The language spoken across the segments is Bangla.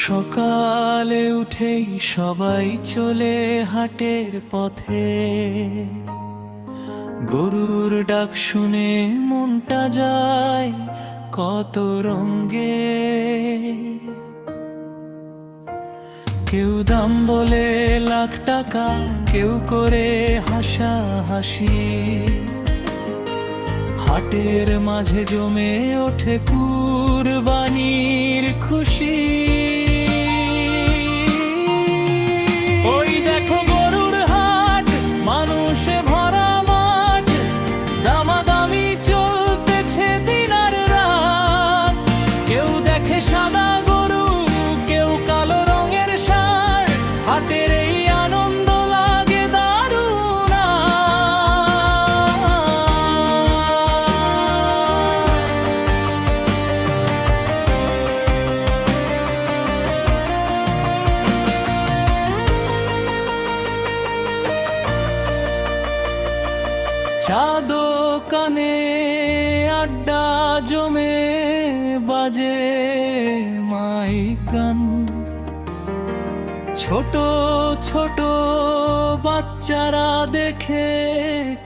সকালে উঠেই সবাই চলে হাটের পথে, গরুর ডাক শুনে মনটা যায় কত রঙে। কেউ দাম বলে লাখ টাকা, কেউ করে হাসাহাসি, হাটের মাঝে জমে ওঠে কুরবানির খুশি। ওই দেখো গরুর হাট, মানুষে ভরা মাঠ, দামাদামি চলতেছে দিন আর রাত। কেউ দেখে সাদা গরু, কেউ কালো রঙের ষাঁড়, হাটের এই আনন্দ লাগে দারুণ। চা দোকানে আড্ডা জমে বাজে মাইক গান, ছোট ছোট বাচ্চারা দেখে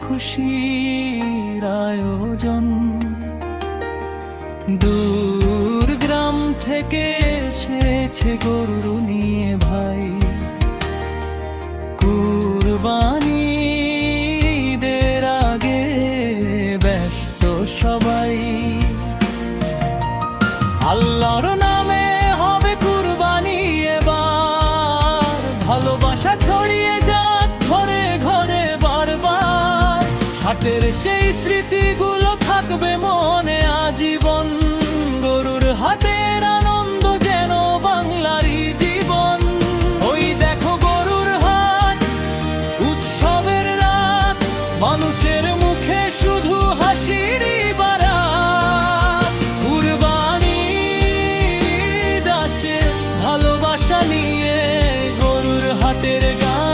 খুশির আয়োজন। দূর গ্রাম থেকে এসেছে গরু নিয়ে ভাই, কুরবানিদের আগে ব্যস্ত সবাই। আল্লাহর নামে হবে কুরবানি এবার, ভালোবাসা ছড়িয়ে যাক ঘরে ঘরে বারবার। হাটের সেই স্মৃতিগুলো থাকবে মনে আজীবন, গরুর হাটের আনন্দ যেন বাংলারই জীবন। ওই দেখো গরুর হাট, উৎসবের রাত, মানুষের মুখে শুধু হাসিরই বারাত। কুরবানির আসে ভালোবাসা নিয়ে, গরুর হাটের গান